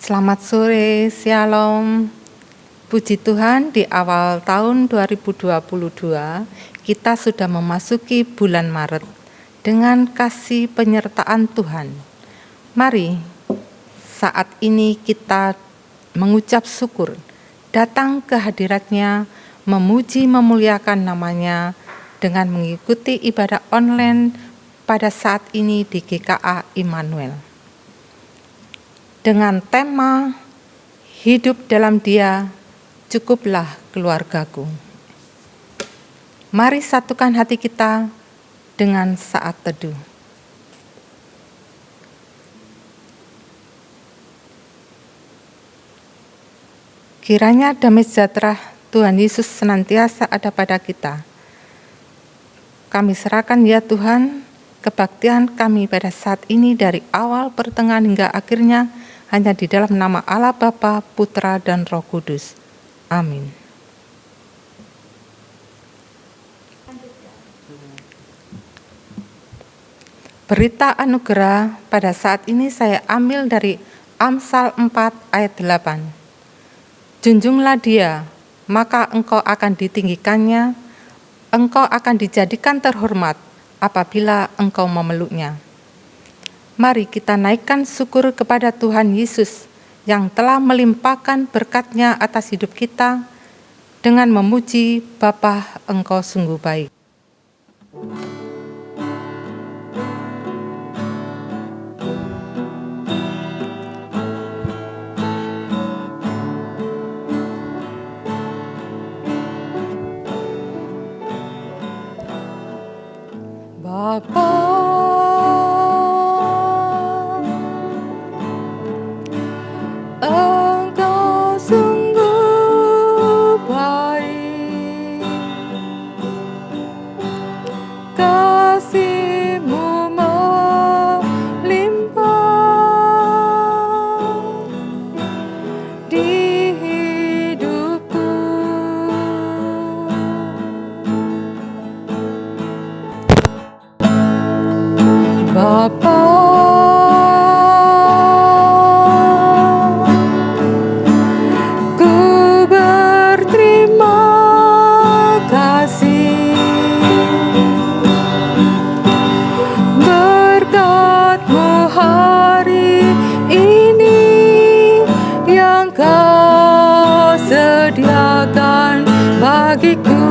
Selamat sore, Shalom. Puji Tuhan, di awal tahun 2022 kita sudah memasuki bulan Maret dengan kasih penyertaan Tuhan. Mari saat ini kita mengucap syukur, datang ke hadirat-Nya, memuji memuliakan nama-Nya dengan mengikuti ibadah online pada saat ini di GKA Immanuel. Dengan tema Hidup dalam Dia, cukuplah keluargaku. Mari satukan hati kita dengan saat teduh. Kiranya damai sejahtera Tuhan Yesus senantiasa ada pada kita. Kami serahkan ya Tuhan, kebaktian kami pada saat ini dari awal, pertengahan hingga akhirnya hanya di dalam nama Allah Bapa, Putra, dan Roh Kudus. Amin. Berita anugerah pada saat ini saya ambil dari Amsal 4 ayat 8. Junjunglah dia, maka engkau akan ditinggikannya, engkau akan dijadikan terhormat apabila engkau memeluknya. Mari kita naikkan syukur kepada Tuhan Yesus yang telah melimpahkan berkat-Nya atas hidup kita dengan memuji Bapa, engkau sungguh baik. Bapa, engkau sungguh baik, kasih-Mu melimpah di hidupku. Bapa, ku berterima kasih, berkat-Mu hari ini yang Kau sediakan bagiku.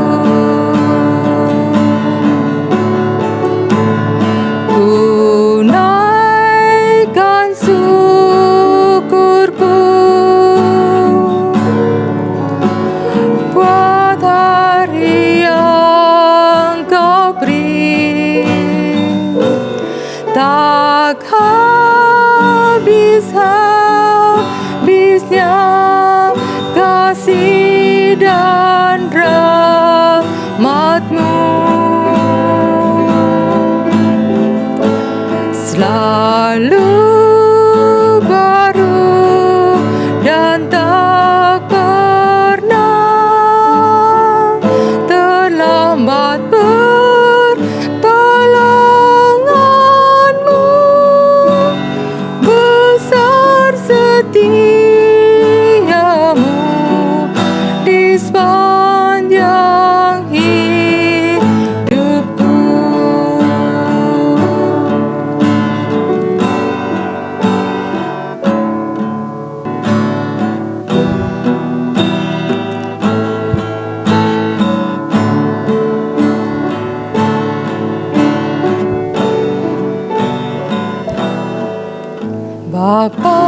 Tak habis-habisnya kasih dan rahmat-Mu, selalu baru dan tak pernah terlambat. Setiamu di sepanjang hidupku. Bapa,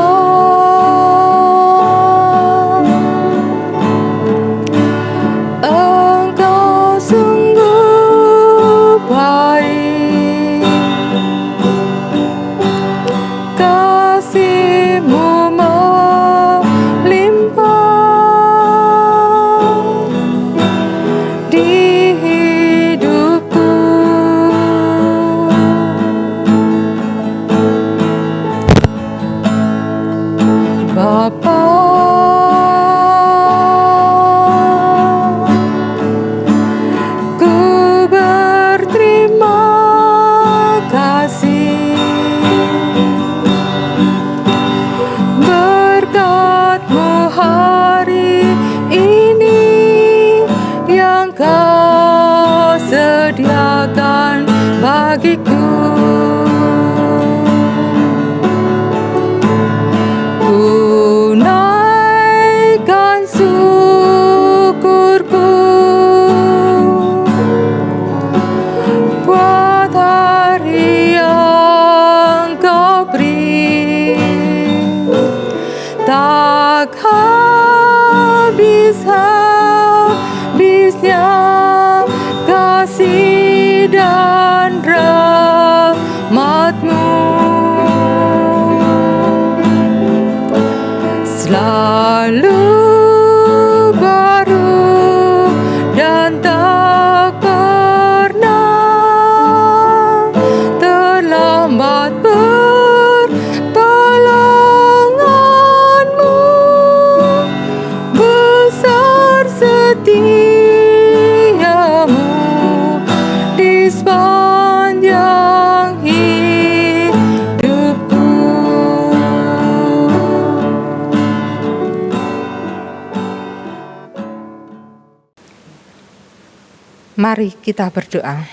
engkau sungguh baik, kasih-Mu melimpah di hidupku. bagiku. Ku naikkan syukurku buat hari yang Kau beri, tak habis-habisnya kasih dan rahmat-Mu. Selalu baru dan tak pernah terlambat pertolongan-Mu. Besar setia-Mu di sepanjang hidupku. Mari kita berdoa.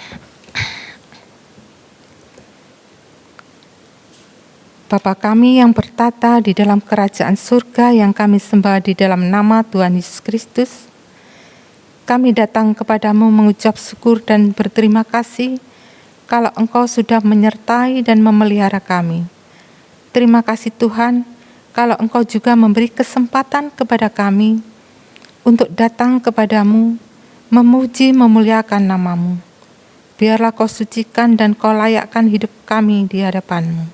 Bapa kami yang bertata di dalam kerajaan surga yang kami sembah di dalam nama Tuhan Yesus Kristus, kami datang kepadamu mengucap syukur dan berterima kasih kalau Engkau sudah menyertai dan memelihara kami. Terima kasih Tuhan kalau Engkau juga memberi kesempatan kepada kami untuk datang kepadamu, memuji memuliakan nama-Mu. Biarlah Kau sucikan dan Kau layakkan hidup kami di hadapan-Mu.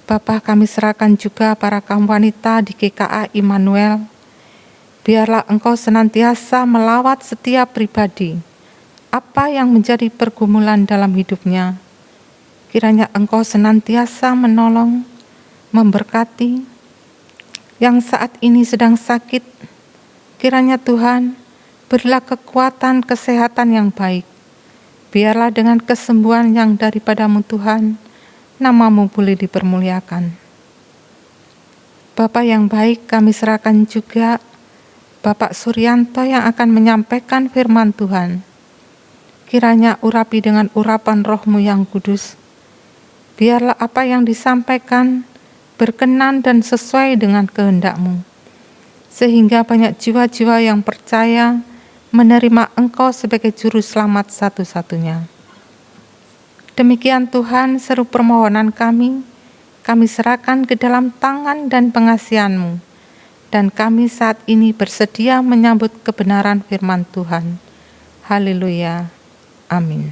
Bapa, kami serahkan juga para kaum wanita di GKA Immanuel. Biarlah Engkau senantiasa melawat setiap pribadi, apa yang menjadi pergumulan dalam hidupnya. Kiranya Engkau senantiasa menolong, memberkati, yang saat ini sedang sakit. Kiranya Tuhan, berilah kekuatan kesehatan yang baik. Biarlah dengan kesembuhan yang daripada-Mu Tuhan, nama-Mu boleh dipermuliakan. Bapa yang baik, kami serahkan juga Bapak Suryanto yang akan menyampaikan firman Tuhan. Kiranya urapi dengan urapan Roh-Mu yang kudus. Biarlah apa yang disampaikan berkenan dan sesuai dengan kehendak-Mu, sehingga banyak jiwa-jiwa yang percaya menerima Engkau sebagai Juru Selamat satu-satunya. Demikian Tuhan, seru permohonan kami serahkan ke dalam tangan dan pengasihan-Mu, dan kami saat ini bersedia menyambut kebenaran firman Tuhan. Haleluya. Amin.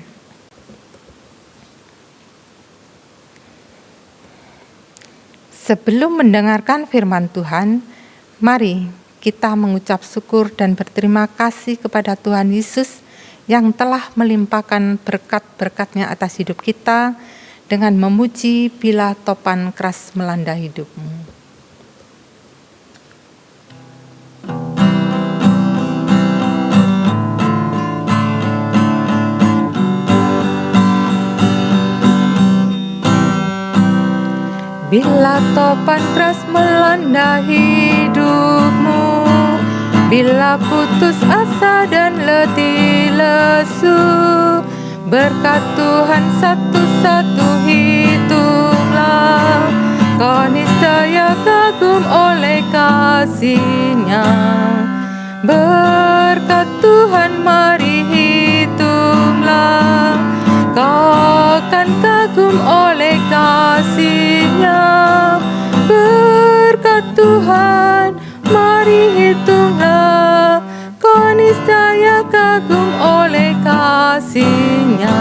Sebelum mendengarkan firman Tuhan, mari kita mengucap syukur dan berterima kasih kepada Tuhan Yesus yang telah melimpahkan berkat-berkat-Nya atas hidup kita dengan memuji bila topan keras melanda hidupmu. Bila topan keras melanda hidupmu, bila putus asa dan letih lesu, berkat Tuhan satu-satu hitunglah, kau niscaya kagum oleh kasih-Nya. Berkat Tuhan mari hitunglah, kau akan kagum oleh kasih-Nya. Berkat Tuhan mari hitunglah, kau niscaya kagum oleh kasih-Nya.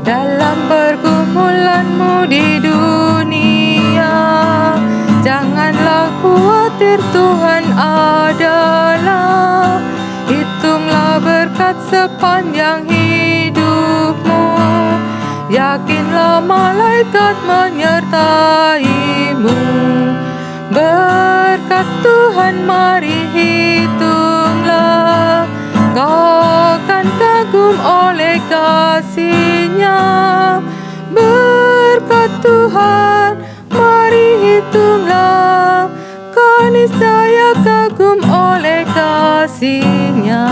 Dalam pergumulanmu di dunia, janganlah khawatir, Tuhan adalah. Hitunglah berkat sepanjang hidupmu, yakinlah malaikat menyertai-Mu. Berkat Tuhan mari hitunglah, kau akan kagum oleh kasih-Nya. Berkat Tuhan niscaya kagum oleh kasih-Nya.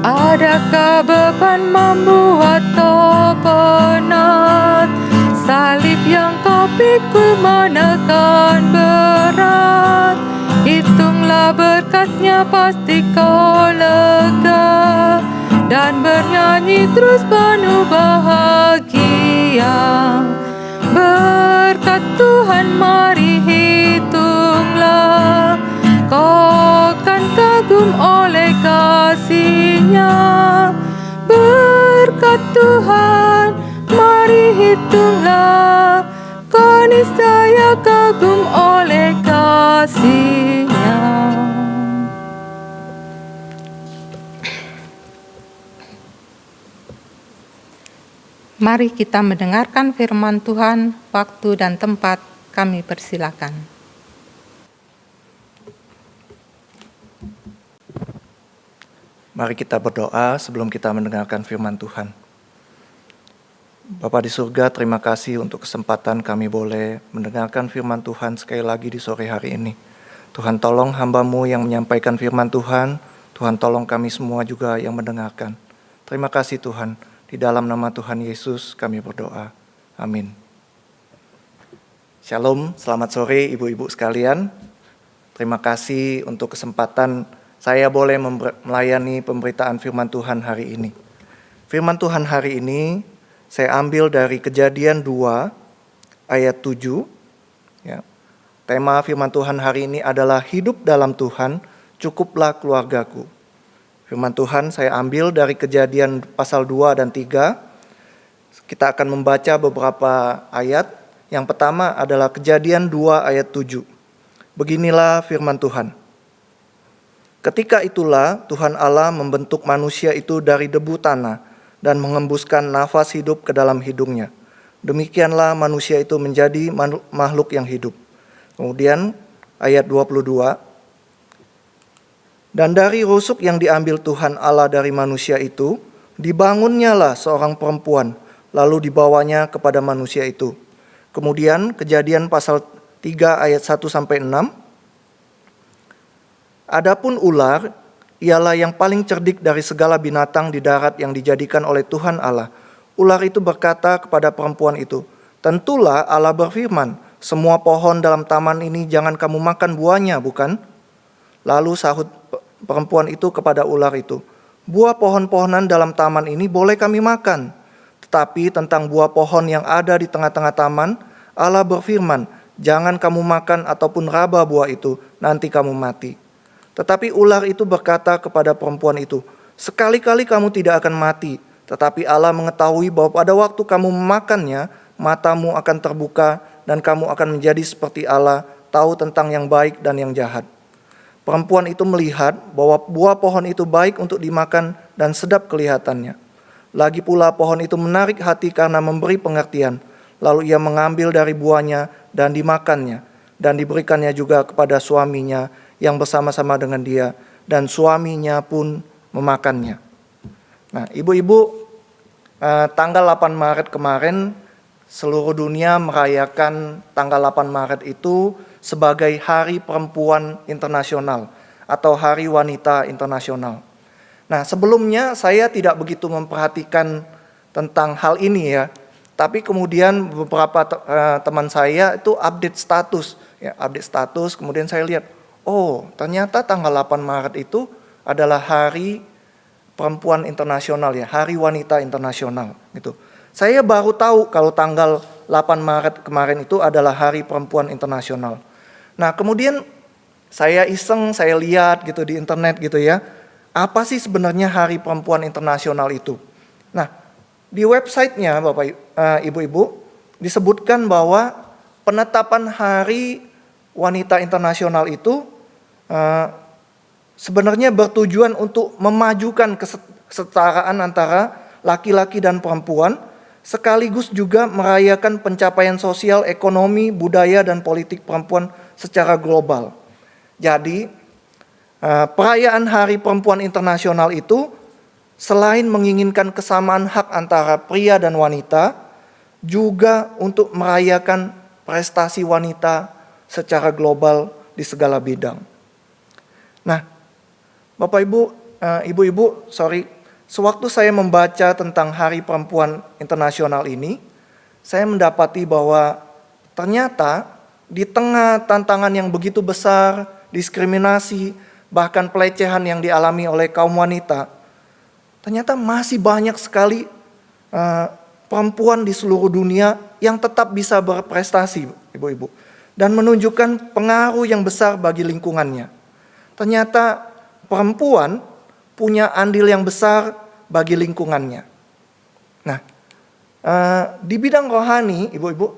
Adakah beban membuat kau penat? Salib yang kau pikul menekan berat. Hitunglah berkat-Nya, pasti kau lega, dan bernyanyi terus penuh bahagia. Berkat Tuhan mari hitunglah, kau kan kagum oleh kasih-Nya. Berkat Tuhan mari hitunglah, kau niscaya kagum oleh kasih-Nya. Mari kita mendengarkan firman Tuhan. Waktu dan tempat kami persilakan. Mari kita berdoa sebelum kita mendengarkan firman Tuhan. Bapa di surga, terima kasih untuk kesempatan kami boleh mendengarkan firman Tuhan sekali lagi di sore hari ini. Tuhan tolong hamba-Mu yang menyampaikan firman Tuhan, Tuhan tolong kami semua juga yang mendengarkan. Terima kasih Tuhan, di dalam nama Tuhan Yesus kami berdoa. Amin. Shalom, selamat sore ibu-ibu sekalian. Terima kasih untuk kesempatan saya boleh melayani pemberitaan firman Tuhan hari ini. Firman Tuhan hari ini saya ambil dari Kejadian 2 ayat 7. Ya. Tema firman Tuhan hari ini adalah hidup dalam Tuhan, cukuplah keluargaku. Firman Tuhan saya ambil dari Kejadian pasal 2 dan 3. Kita akan membaca beberapa ayat. Yang pertama adalah Kejadian 2 ayat 7. Beginilah firman Tuhan. Ketika itulah Tuhan Allah membentuk manusia itu dari debu tanah dan mengembuskan nafas hidup ke dalam hidungnya. Demikianlah manusia itu menjadi makhluk yang hidup. Kemudian ayat 22. Dan dari rusuk yang diambil Tuhan Allah dari manusia itu, dibangunnyalah seorang perempuan, lalu dibawanya kepada manusia itu. Kemudian Kejadian pasal 3 ayat 1-6. Adapun ular, ialah yang paling cerdik dari segala binatang di darat yang dijadikan oleh Tuhan Allah. Ular itu berkata kepada perempuan itu, tentulah Allah berfirman, semua pohon dalam taman ini jangan kamu makan buahnya, bukan? Lalu sahut perempuan itu kepada ular itu, buah pohon-pohonan dalam taman ini boleh kami makan. Tetapi tentang buah pohon yang ada di tengah-tengah taman, Allah berfirman, jangan kamu makan ataupun raba buah itu, nanti kamu mati. Tetapi ular itu berkata kepada perempuan itu, sekali-kali kamu tidak akan mati, tetapi Allah mengetahui bahwa pada waktu kamu memakannya, matamu akan terbuka dan kamu akan menjadi seperti Allah, tahu tentang yang baik dan yang jahat. Perempuan itu melihat bahwa buah pohon itu baik untuk dimakan dan sedap kelihatannya. Lagi pula pohon itu menarik hati karena memberi pengertian. Lalu ia mengambil dari buahnya dan dimakannya. Dan diberikannya juga kepada suaminya yang bersama-sama dengan dia. Dan suaminya pun memakannya. Nah, ibu-ibu, tanggal 8 Maret kemarin seluruh dunia merayakan tanggal 8 Maret itu sebagai Hari Perempuan Internasional atau Hari Wanita Internasional. Nah, sebelumnya saya tidak begitu memperhatikan tentang hal ini ya. Tapi kemudian beberapa teman saya itu update status, kemudian saya lihat, oh ternyata tanggal 8 Maret itu adalah Hari Perempuan Internasional ya, Hari Wanita Internasional gitu. Saya baru tahu kalau tanggal 8 Maret kemarin itu adalah Hari Perempuan Internasional. Nah, kemudian saya iseng, saya lihat gitu di internet gitu ya. Apa sih sebenarnya Hari Perempuan Internasional itu? Nah, di websitenya Bapak Ibu-ibu disebutkan bahwa penetapan Hari Wanita Internasional itu sebenarnya bertujuan untuk memajukan kesetaraan antara laki-laki dan perempuan, sekaligus juga merayakan pencapaian sosial, ekonomi, budaya, dan politik perempuan secara global. Jadi, Perayaan Hari Perempuan Internasional itu selain menginginkan kesamaan hak antara pria dan wanita, juga untuk merayakan prestasi wanita secara global di segala bidang. Nah, Bapak Ibu, Ibu-ibu, sewaktu saya membaca tentang Hari Perempuan Internasional ini, saya mendapati bahwa ternyata di tengah tantangan yang begitu besar, diskriminasi, bahkan pelecehan yang dialami oleh kaum wanita, ternyata masih banyak sekali perempuan di seluruh dunia yang tetap bisa berprestasi, ibu-ibu, dan menunjukkan pengaruh yang besar bagi lingkungannya. Ternyata perempuan punya andil yang besar bagi lingkungannya. Nah, di bidang rohani, ibu-ibu,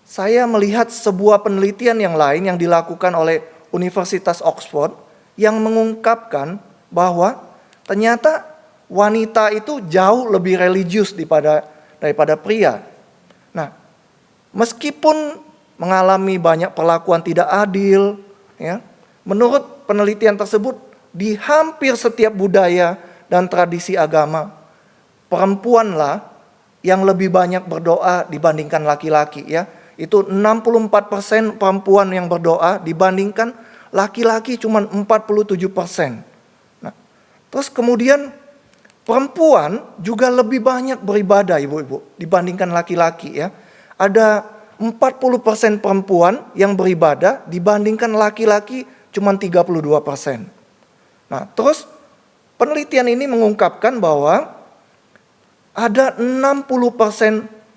saya melihat sebuah penelitian yang lain yang dilakukan oleh Universitas Oxford yang mengungkapkan bahwa ternyata wanita itu jauh lebih religius daripada pria. Nah, meskipun mengalami banyak perlakuan tidak adil, ya, menurut penelitian tersebut di hampir setiap budaya dan tradisi agama, perempuanlah yang lebih banyak berdoa dibandingkan laki-laki, ya. Itu 64% perempuan yang berdoa dibandingkan laki-laki cuma 47%. Nah, terus kemudian perempuan juga lebih banyak beribadah, ibu-ibu, dibandingkan laki-laki, ya. Ada 40% perempuan yang beribadah dibandingkan laki-laki cuma 32%. Nah, terus penelitian ini mengungkapkan bahwa ada 60%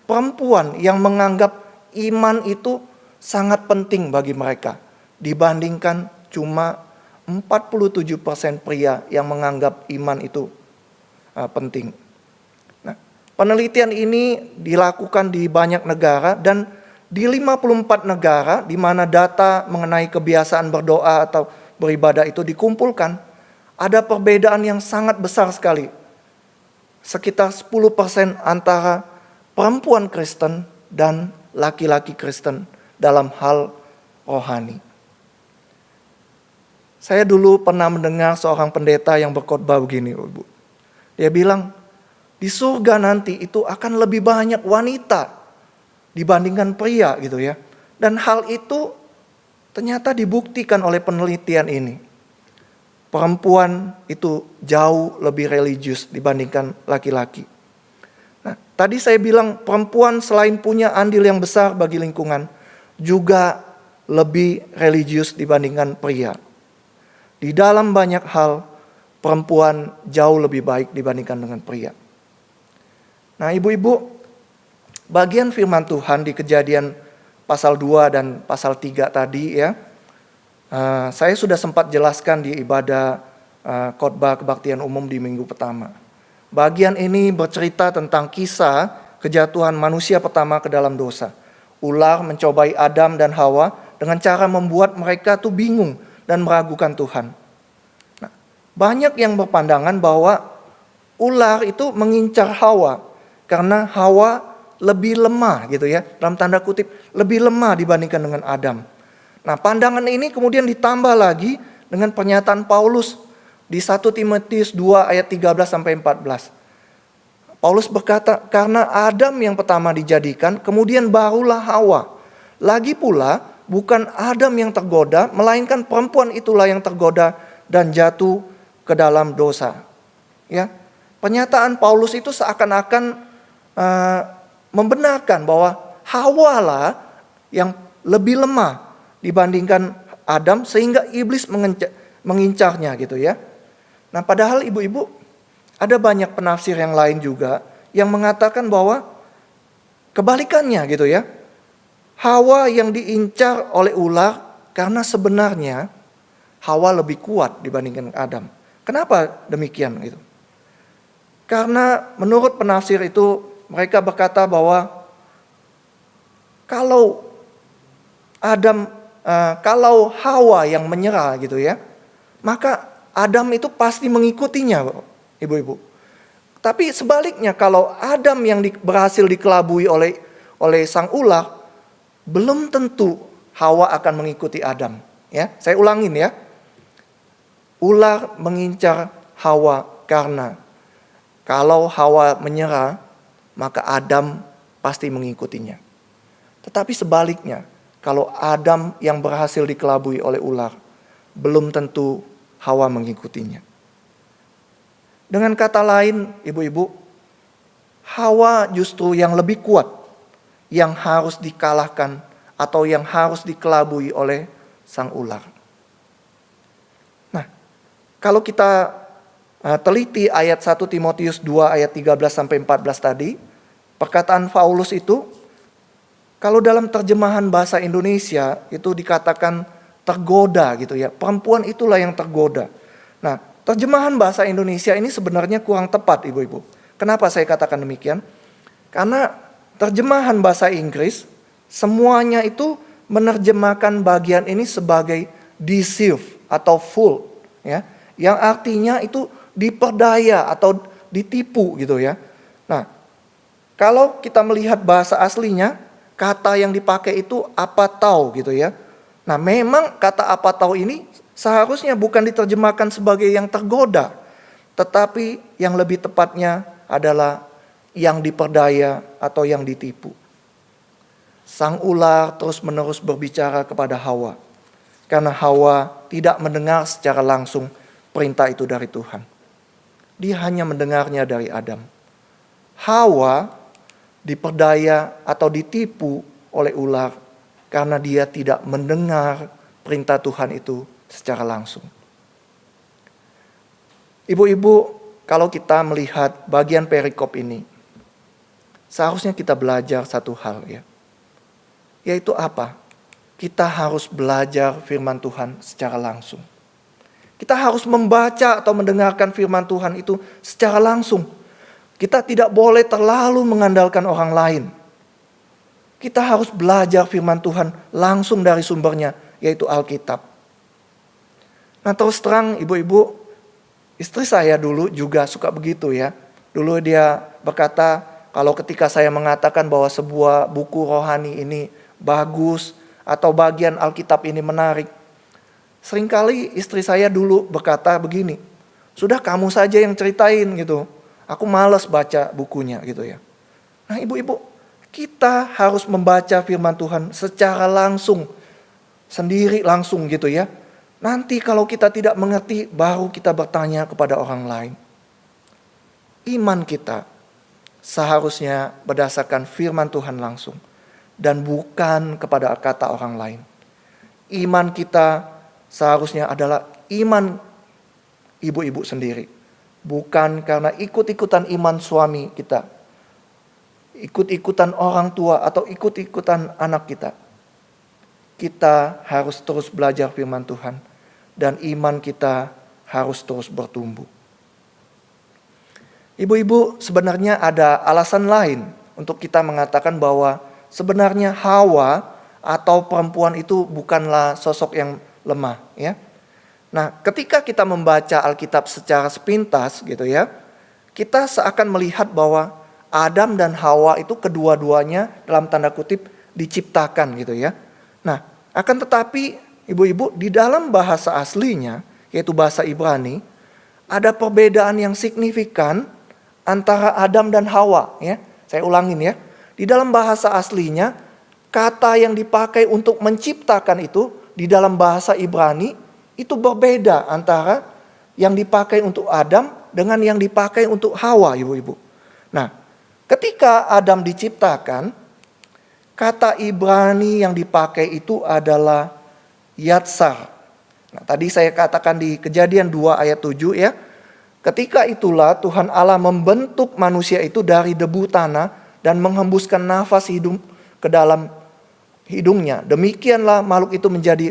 perempuan yang menganggap iman itu sangat penting bagi mereka, dibandingkan cuma 47% pria yang menganggap iman itu penting. Nah, penelitian ini dilakukan di banyak negara dan di 54 negara di mana data mengenai kebiasaan berdoa atau beribadah itu dikumpulkan, ada perbedaan yang sangat besar sekali. Sekitar 10% antara perempuan Kristen dan laki-laki Kristen dalam hal rohani. Saya dulu pernah mendengar seorang pendeta yang berkhotbah begini, Ibu. Dia bilang, di surga nanti itu akan lebih banyak wanita dibandingkan pria, gitu ya. Dan hal itu ternyata dibuktikan oleh penelitian ini. Perempuan itu jauh lebih religius dibandingkan laki-laki. Nah, tadi saya bilang perempuan selain punya andil yang besar bagi lingkungan, juga lebih religius dibandingkan pria. Di dalam banyak hal, perempuan jauh lebih baik dibandingkan dengan pria. Nah, ibu-ibu, bagian firman Tuhan di Kejadian pasal 2 dan pasal 3 tadi, ya, saya sudah sempat jelaskan di ibadah khotbah kebaktian umum di minggu pertama. Bagian ini bercerita tentang kisah kejatuhan manusia pertama ke dalam dosa. Ular mencobai Adam dan Hawa dengan cara membuat mereka tuh bingung dan meragukan Tuhan. Nah, banyak yang berpandangan bahwa ular itu mengincar Hawa karena Hawa lebih lemah, gitu ya, dalam tanda kutip lebih lemah dibandingkan dengan Adam. Nah, pandangan ini kemudian ditambah lagi dengan pernyataan Paulus di 1 Timotius 2 ayat 13 sampai 14. Paulus berkata, karena Adam yang pertama dijadikan, kemudian barulah Hawa. Lagi pula, bukan Adam yang tergoda, melainkan perempuan itulah yang tergoda dan jatuh ke dalam dosa. Ya, pernyataan Paulus itu seakan-akan membenarkan bahwa Hawa lah yang lebih lemah dibandingkan Adam, sehingga iblis mengincarnya, gitu ya. Nah, padahal ibu-ibu, ada banyak penafsir yang lain juga yang mengatakan bahwa kebalikannya, gitu ya. Hawa yang diincar oleh ular karena sebenarnya Hawa lebih kuat dibandingkan Adam. Kenapa demikian, gitu? Karena menurut penafsir itu mereka berkata bahwa kalau Hawa yang menyerah, gitu ya, maka Adam itu pasti mengikutinya, ibu-ibu. Tapi sebaliknya, kalau Adam yang berhasil dikelabui oleh sang ular, belum tentu Hawa akan mengikuti Adam. Ya, saya ulangin ya. ular mengincar Hawa karena kalau Hawa menyerah, maka Adam pasti mengikutinya. Tetapi sebaliknya, kalau Adam yang berhasil dikelabui oleh ular, belum tentu Hawa mengikutinya. Dengan kata lain, ibu-ibu, Hawa justru yang lebih kuat, yang harus dikalahkan atau yang harus dikelabui oleh sang ular. Nah, kalau kita teliti ayat 1 Timotius 2 ayat 13-14 tadi, perkataan Paulus itu, kalau dalam terjemahan bahasa Indonesia itu dikatakan tergoda gitu ya. Perempuan itulah yang tergoda. Nah, terjemahan bahasa Indonesia ini sebenarnya kurang tepat, ibu-ibu. Kenapa saya katakan demikian? Karena terjemahan bahasa Inggris semuanya itu menerjemahkan bagian ini sebagai deceive atau fool, ya. Yang artinya itu diperdaya atau ditipu gitu ya. Nah, kalau kita melihat bahasa aslinya, kata yang dipakai itu apatau gitu ya. Nah, memang kata apatau ini seharusnya bukan diterjemahkan sebagai yang tergoda, tetapi yang lebih tepatnya adalah yang diperdaya atau yang ditipu. Sang ular terus-menerus berbicara kepada Hawa, karena Hawa tidak mendengar secara langsung perintah itu dari Tuhan. Dia hanya mendengarnya dari Adam. Hawa diperdaya atau ditipu oleh ular karena dia tidak mendengar perintah Tuhan itu secara langsung. Ibu-ibu, kalau kita melihat bagian perikop ini, seharusnya kita belajar satu hal ya. Yaitu apa? Kita harus belajar firman Tuhan secara langsung. Kita harus membaca atau mendengarkan firman Tuhan itu secara langsung. Kita tidak boleh terlalu mengandalkan orang lain. Kita harus belajar firman Tuhan langsung dari sumbernya, yaitu Alkitab. Nah, terus terang ibu-ibu, istri saya dulu juga suka begitu ya. Dulu dia berkata, kalau ketika saya mengatakan bahwa sebuah buku rohani ini bagus atau bagian Alkitab ini menarik, seringkali istri saya dulu berkata begini, sudah kamu saja yang ceritain gitu. Aku malas baca bukunya gitu ya. Nah, ibu-ibu, kita harus membaca firman Tuhan secara langsung, sendiri langsung gitu ya. Nanti kalau kita tidak mengerti, baru kita bertanya kepada orang lain. Iman kita seharusnya berdasarkan firman Tuhan langsung, dan bukan kepada kata orang lain. Iman kita seharusnya adalah iman ibu-ibu sendiri. Bukan karena ikut-ikutan iman suami kita, ikut-ikutan orang tua atau ikut-ikutan anak kita. Kita harus terus belajar firman Tuhan dan iman kita harus terus bertumbuh. Ibu-ibu, sebenarnya ada alasan lain untuk kita mengatakan bahwa sebenarnya Hawa atau perempuan itu bukanlah sosok yang lemah ya. Nah, ketika kita membaca Alkitab secara sepintas gitu ya, kita seakan melihat bahwa Adam dan Hawa itu kedua-duanya dalam tanda kutip diciptakan gitu ya. Nah, akan tetapi ibu-ibu, di dalam bahasa aslinya, yaitu bahasa Ibrani, ada perbedaan yang signifikan antara Adam dan Hawa ya. Saya ulangin ya. Di dalam bahasa aslinya, kata yang dipakai untuk menciptakan itu di dalam bahasa Ibrani itu berbeda antara yang dipakai untuk Adam dengan yang dipakai untuk Hawa, ibu-ibu. Nah, ketika Adam diciptakan, kata Ibrani yang dipakai itu adalah yatsar. Nah, tadi saya katakan di Kejadian 2 ayat 7 ya. Ketika itulah Tuhan Allah membentuk manusia itu dari debu tanah dan menghembuskan nafas hidup ke dalam hidungnya. Demikianlah makhluk itu menjadi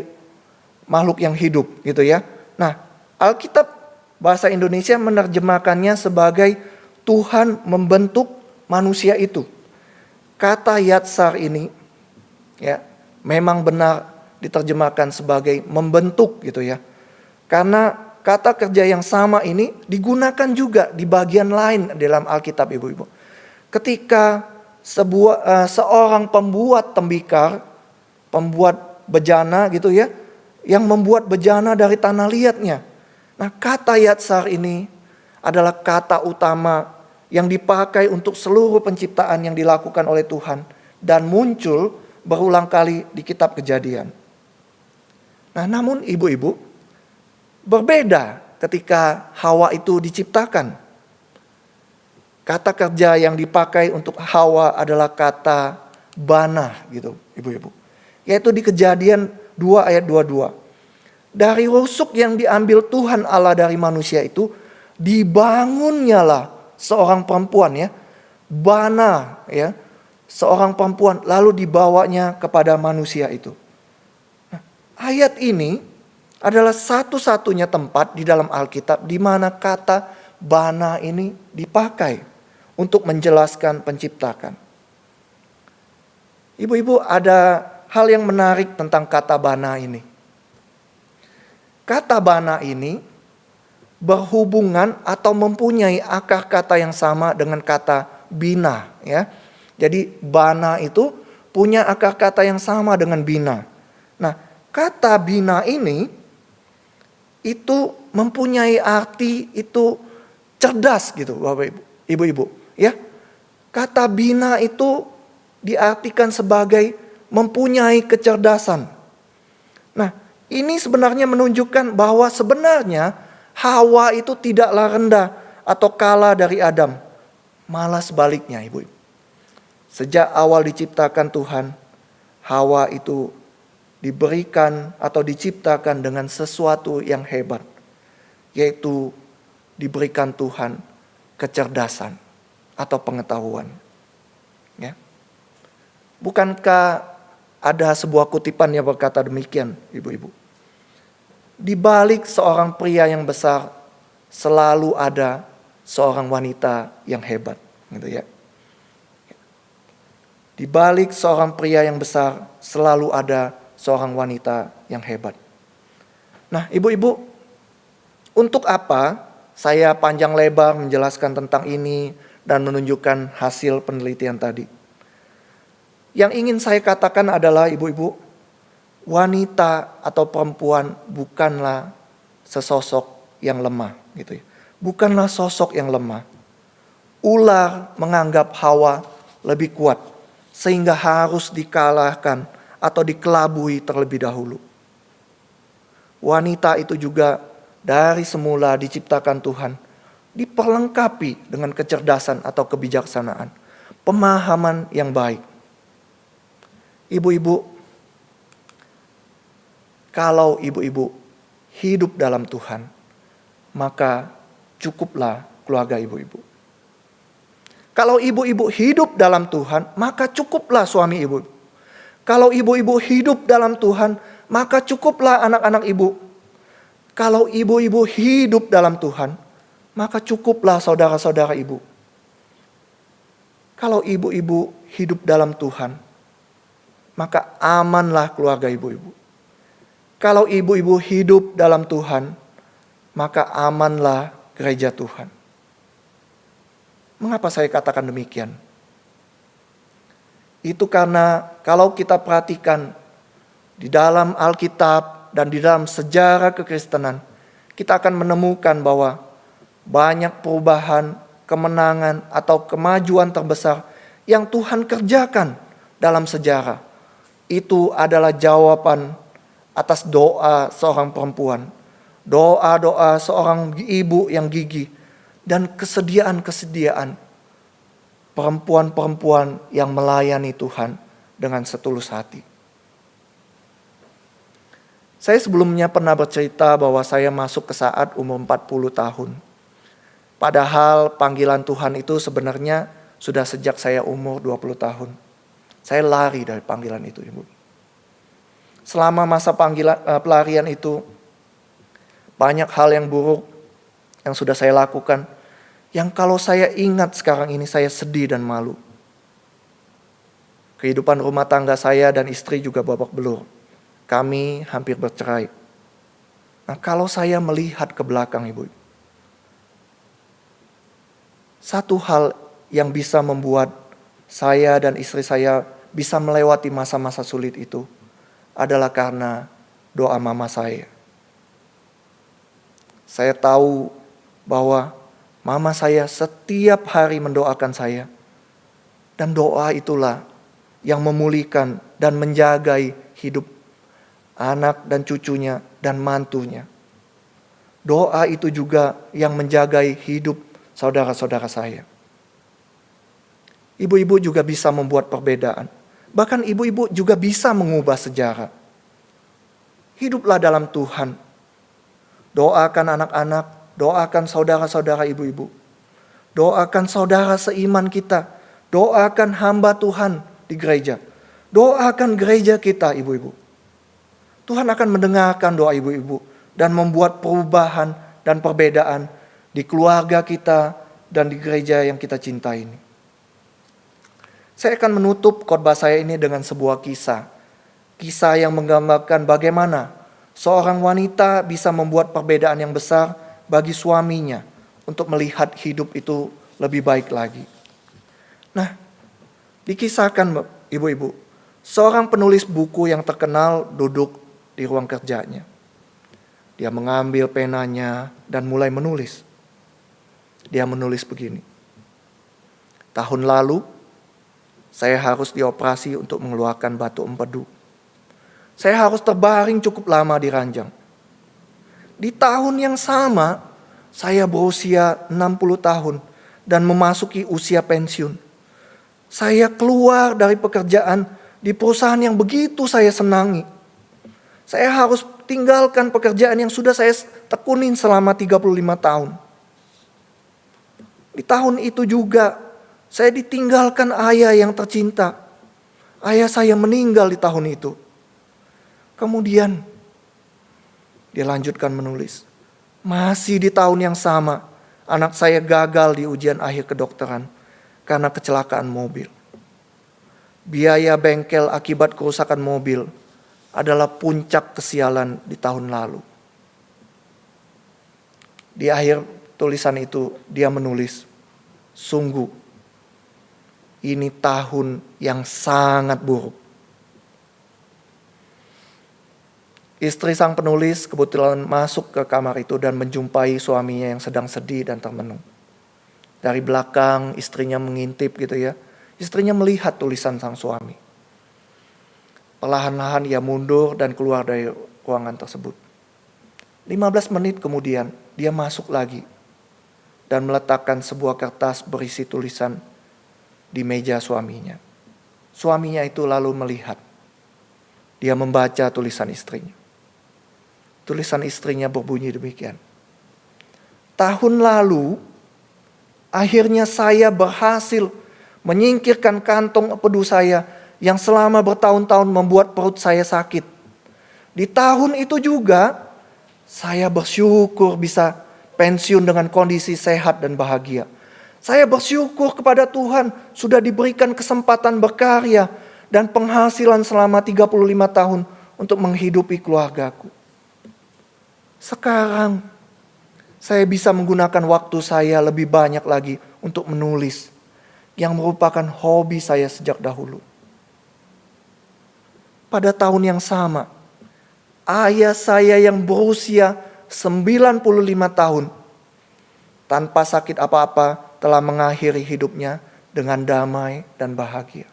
makhluk yang hidup gitu ya. Nah, Alkitab bahasa Indonesia menerjemahkannya sebagai Tuhan membentuk manusia itu. Kata yatsar ini ya memang benar diterjemahkan sebagai membentuk gitu ya. Karena kata kerja yang sama ini digunakan juga di bagian lain dalam Alkitab, ibu-ibu. Ketika seorang pembuat tembikar, pembuat bejana gitu ya, yang membuat bejana dari tanah liatnya. Nah, kata yatsar ini adalah kata utama yang dipakai untuk seluruh penciptaan yang dilakukan oleh Tuhan dan muncul berulang kali di kitab Kejadian. Nah, namun ibu-ibu, berbeda ketika Hawa itu diciptakan. Kata kerja yang dipakai untuk Hawa adalah kata bana gitu, ibu-ibu. Yaitu di Kejadian 2 ayat 22. Dari rusuk yang diambil Tuhan Allah dari manusia itu, dibangunnyalah seorang perempuan ya, bana ya, seorang perempuan lalu dibawanya kepada manusia itu. Nah, ayat ini adalah satu-satunya tempat di dalam Alkitab di mana kata bana ini dipakai untuk menjelaskan penciptakan. Ibu-ibu, ada hal yang menarik tentang kata bana ini. Kata bana ini berhubungan atau mempunyai akar kata yang sama dengan kata bina ya. Jadi bana itu punya akar kata yang sama dengan bina. Nah, kata bina ini itu mempunyai arti itu cerdas gitu Bapak Ibu, Ibu-ibu ya. Kata bina itu diartikan sebagai mempunyai kecerdasan. Nah, ini sebenarnya menunjukkan bahwa sebenarnya Hawa itu tidaklah rendah atau kalah dari Adam. Malah sebaliknya, Ibu. Sejak awal diciptakan Tuhan, Hawa itu diberikan atau diciptakan dengan sesuatu yang hebat. Yaitu diberikan Tuhan kecerdasan atau pengetahuan. Ya. Bukankah ada sebuah kutipan yang berkata demikian, ibu-ibu? Di balik seorang pria yang besar selalu ada seorang wanita yang hebat, gitu ya. Di balik seorang pria yang besar selalu ada seorang wanita yang hebat. Nah, ibu-ibu, untuk apa saya panjang lebar menjelaskan tentang ini dan menunjukkan hasil penelitian tadi? Yang ingin saya katakan adalah ibu-ibu, wanita atau perempuan bukanlah sesosok yang lemah gitu ya. Bukanlah sosok yang lemah. Ular menganggap Hawa lebih kuat sehingga harus dikalahkan atau dikelabui terlebih dahulu. Wanita itu juga dari semula diciptakan Tuhan diperlengkapi dengan kecerdasan atau kebijaksanaan, pemahaman yang baik. Ibu-ibu, kalau ibu-ibu hidup dalam Tuhan, maka cukuplah keluarga ibu-ibu. Kalau ibu-ibu hidup dalam Tuhan, maka cukuplah suami ibu. Kalau ibu-ibu hidup dalam Tuhan, maka cukuplah anak-anak ibu. Kalau ibu-ibu hidup dalam Tuhan, maka cukuplah saudara-saudara ibu. Kalau ibu-ibu hidup dalam Tuhan, maka amanlah keluarga ibu-ibu. Kalau ibu-ibu hidup dalam Tuhan, maka amanlah gereja Tuhan. Mengapa saya katakan demikian? Itu karena kalau kita perhatikan di dalam Alkitab dan di dalam sejarah kekristenan, kita akan menemukan bahwa banyak perubahan, kemenangan atau kemajuan terbesar yang Tuhan kerjakan dalam sejarah. Itu adalah jawaban atas doa seorang perempuan, doa-doa seorang ibu yang gigih, dan kesediaan-kesediaan perempuan-perempuan yang melayani Tuhan dengan setulus hati. Saya sebelumnya pernah bercerita bahwa saya masuk ke saat umur 40 tahun. Padahal panggilan Tuhan itu sebenarnya sudah sejak saya umur 20 tahun. Saya lari dari panggilan itu, Ibu. Selama masa pelarian itu, banyak hal yang buruk yang sudah saya lakukan, yang kalau saya ingat sekarang ini saya sedih dan malu. Kehidupan rumah tangga saya dan istri juga babak belur. Kami hampir bercerai. Nah, kalau saya melihat ke belakang, Ibu, satu hal yang bisa membuat saya dan istri saya bisa melewati masa-masa sulit itu adalah karena doa mama saya. Saya tahu bahwa mama saya setiap hari mendoakan saya. Dan doa itulah yang memulihkan dan menjagai hidup anak dan cucunya dan mantunya. Doa itu juga yang menjagai hidup saudara-saudara saya. Ibu-ibu juga bisa membuat perbedaan. Bahkan ibu-ibu juga bisa mengubah sejarah. Hiduplah dalam Tuhan. Doakan anak-anak, doakan saudara-saudara ibu-ibu. Doakan saudara seiman kita. Doakan hamba Tuhan di gereja. Doakan gereja kita ibu-ibu. Tuhan akan mendengarkan doa ibu-ibu dan membuat perubahan dan perbedaan di keluarga kita dan di gereja yang kita cintai ini. Saya akan menutup khotbah saya ini dengan sebuah kisah. Kisah yang menggambarkan bagaimana seorang wanita bisa membuat perbedaan yang besar bagi suaminya untuk melihat hidup itu lebih baik lagi. Nah, dikisahkan ibu-ibu, seorang penulis buku yang terkenal duduk di ruang kerjanya. Dia mengambil penanya dan mulai menulis. Dia menulis begini. Tahun lalu, saya harus dioperasi untuk mengeluarkan batu empedu. Saya harus terbaring cukup lama di ranjang. Di tahun yang sama, saya berusia 60 tahun dan memasuki usia pensiun. Saya keluar dari pekerjaan di perusahaan yang begitu saya senangi. Saya harus tinggalkan pekerjaan yang sudah saya tekunin selama 35 tahun. Di tahun itu juga, saya ditinggalkan ayah yang tercinta. Ayah saya meninggal di tahun itu. Kemudian dia lanjutkan menulis. Masih di tahun yang sama, anak saya gagal di ujian akhir kedokteran karena kecelakaan mobil. Biaya bengkel akibat kerusakan mobil adalah puncak kesialan di tahun lalu. Di akhir tulisan itu dia menulis, sungguh ini tahun yang sangat buruk. Istri sang penulis kebetulan masuk ke kamar itu dan menjumpai suaminya yang sedang sedih dan termenung. Dari belakang istrinya mengintip gitu ya. Istrinya melihat tulisan sang suami. Perlahan-lahan ia mundur dan keluar dari ruangan tersebut. 15 menit kemudian dia masuk lagi dan meletakkan sebuah kertas berisi tulisan di meja suaminya. Suaminya itu lalu melihat. Dia membaca tulisan istrinya. Tulisan istrinya berbunyi demikian. Tahun lalu, akhirnya saya berhasil menyingkirkan kantong empedu saya yang selama bertahun-tahun membuat perut saya sakit. Di tahun itu juga, saya bersyukur bisa pensiun dengan kondisi sehat dan bahagia. Saya bersyukur kepada Tuhan sudah diberikan kesempatan berkarya dan penghasilan selama 35 tahun untuk menghidupi keluargaku. Sekarang saya bisa menggunakan waktu saya lebih banyak lagi untuk menulis yang merupakan hobi saya sejak dahulu. Pada tahun yang sama, ayah saya yang berusia 95 tahun tanpa sakit apa-apa telah mengakhiri hidupnya dengan damai dan bahagia.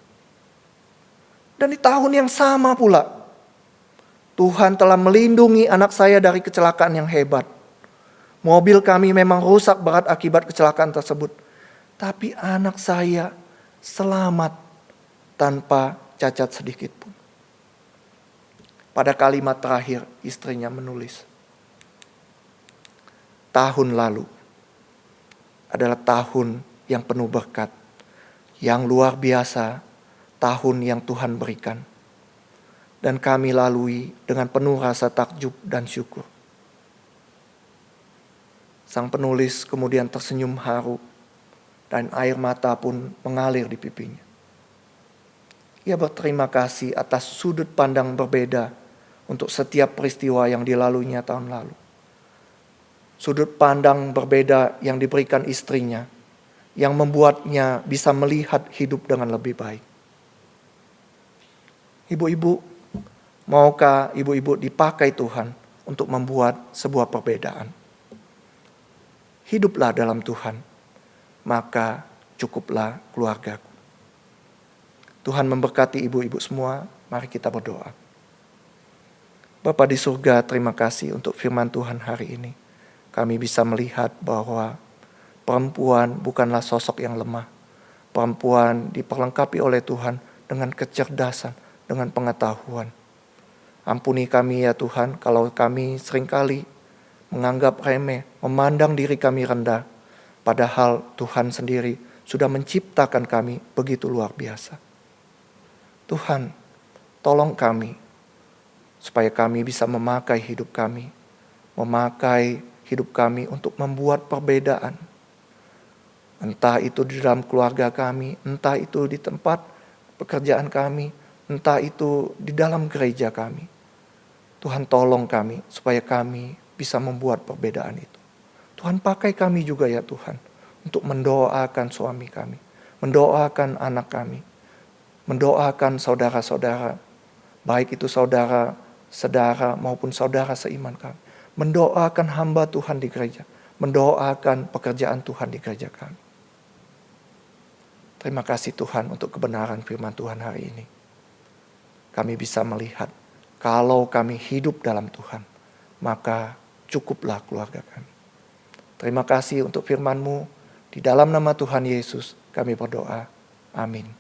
Dan di tahun yang sama pula, Tuhan telah melindungi anak saya dari kecelakaan yang hebat. Mobil kami memang rusak berat akibat kecelakaan tersebut. Tapi anak saya selamat tanpa cacat sedikit pun. Pada kalimat terakhir istrinya menulis, tahun lalu adalah tahun yang penuh berkat, yang luar biasa, tahun yang Tuhan berikan. Dan kami lalui dengan penuh rasa takjub dan syukur. Sang penulis kemudian tersenyum haru dan air mata pun mengalir di pipinya. Ia berterima kasih atas sudut pandang berbeda untuk setiap peristiwa yang dilaluinya tahun lalu. Sudut pandang berbeda yang diberikan istrinya, yang membuatnya bisa melihat hidup dengan lebih baik. Ibu-ibu, maukah ibu-ibu dipakai Tuhan untuk membuat sebuah perbedaan? hiduplah dalam Tuhan, maka cukuplah keluargaku. Tuhan memberkati ibu-ibu semua, mari kita berdoa. Bapa di surga, terima kasih untuk firman Tuhan hari ini. Kami bisa melihat bahwa perempuan bukanlah sosok yang lemah. Perempuan diperlengkapi oleh Tuhan dengan kecerdasan, dengan pengetahuan. Ampuni kami ya Tuhan, kalau kami seringkali menganggap remeh, memandang diri kami rendah. Padahal Tuhan sendiri sudah menciptakan kami begitu luar biasa. Tuhan, tolong kami supaya kami bisa memakai hidup kami untuk membuat perbedaan. Entah itu di dalam keluarga kami, entah itu di tempat pekerjaan kami, entah itu di dalam gereja kami. Tuhan tolong kami supaya kami bisa membuat perbedaan itu. Tuhan pakai kami juga ya Tuhan untuk mendoakan suami kami, mendoakan anak kami, mendoakan saudara-saudara, baik itu saudara maupun saudara seiman kami. Mendoakan hamba Tuhan di gereja, mendoakan pekerjaan Tuhan di gereja kami. Terima kasih Tuhan untuk kebenaran firman Tuhan hari ini. Kami bisa melihat kalau kami hidup dalam Tuhan, maka cukuplah keluarga kami. Terima kasih untuk firman-Mu. Di dalam nama Tuhan Yesus kami berdoa. Amin.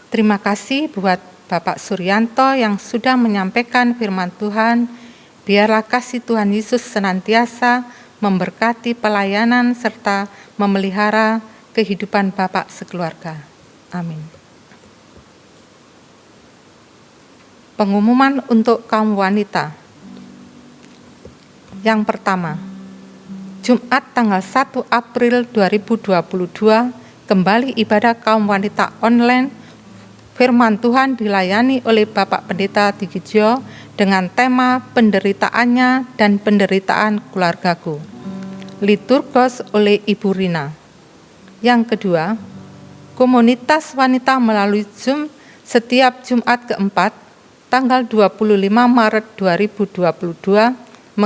Terima kasih buat Bapak Suryanto yang sudah menyampaikan firman Tuhan. Biarlah kasih Tuhan Yesus senantiasa memberkati pelayanan serta memelihara kehidupan Bapak sekeluarga. Amin. Pengumuman untuk kaum wanita. Yang pertama, Jumat tanggal 1 April 2022, kembali ibadah kaum wanita online. Firman Tuhan dilayani oleh Bapak Pendeta Tigijo dengan tema penderitaannya dan penderitaan keluargaku. Liturgos oleh Ibu Rina. Yang kedua, komunitas wanita melalui Zoom setiap Jumat keempat, tanggal 25 Maret 2022,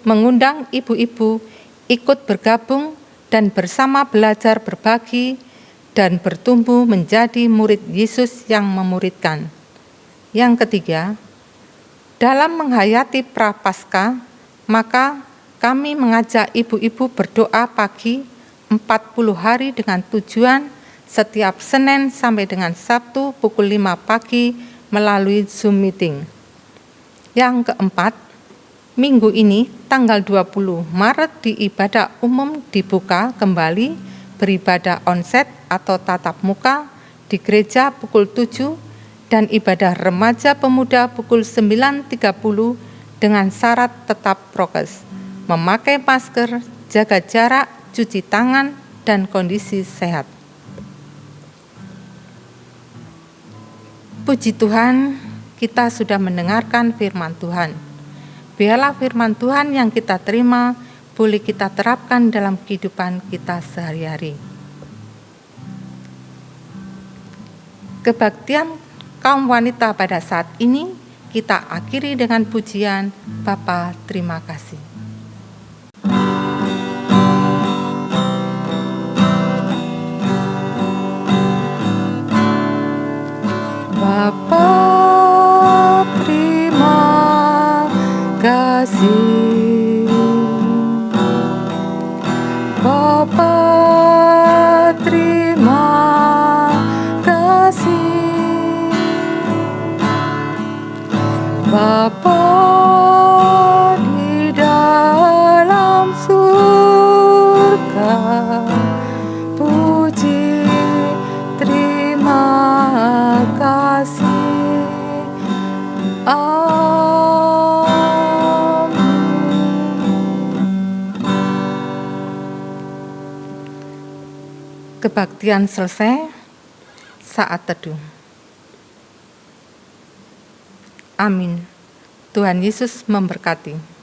mengundang ibu-ibu ikut bergabung dan bersama belajar berbagi dan bertumbuh menjadi murid Yesus yang memuridkan. Yang ketiga, dalam menghayati Prapaskah, maka kami mengajak ibu-ibu berdoa pagi 40 hari dengan tujuan setiap Senin sampai dengan Sabtu pukul 5 pagi melalui Zoom meeting. Yang keempat, minggu ini tanggal 20 Maret di ibadah umum dibuka kembali beribadah onsite atau tatap muka di gereja pukul 7 dan ibadah remaja pemuda pukul 9.30 dengan syarat tetap prokes, memakai masker, jaga jarak, cuci tangan, dan kondisi sehat. Puji Tuhan, kita sudah mendengarkan firman Tuhan. Biarlah firman Tuhan yang kita terima boleh kita terapkan dalam kehidupan kita sehari-hari. Kebaktian kaum wanita pada saat ini kita akhiri dengan pujian Bapa terima kasih. Bapa terima kasih. Bapa terima kasih. Bapa di dalam surga, puji terima kasih. Kebaktian selesai, saat teduh. Amin. Tuhan Yesus memberkati.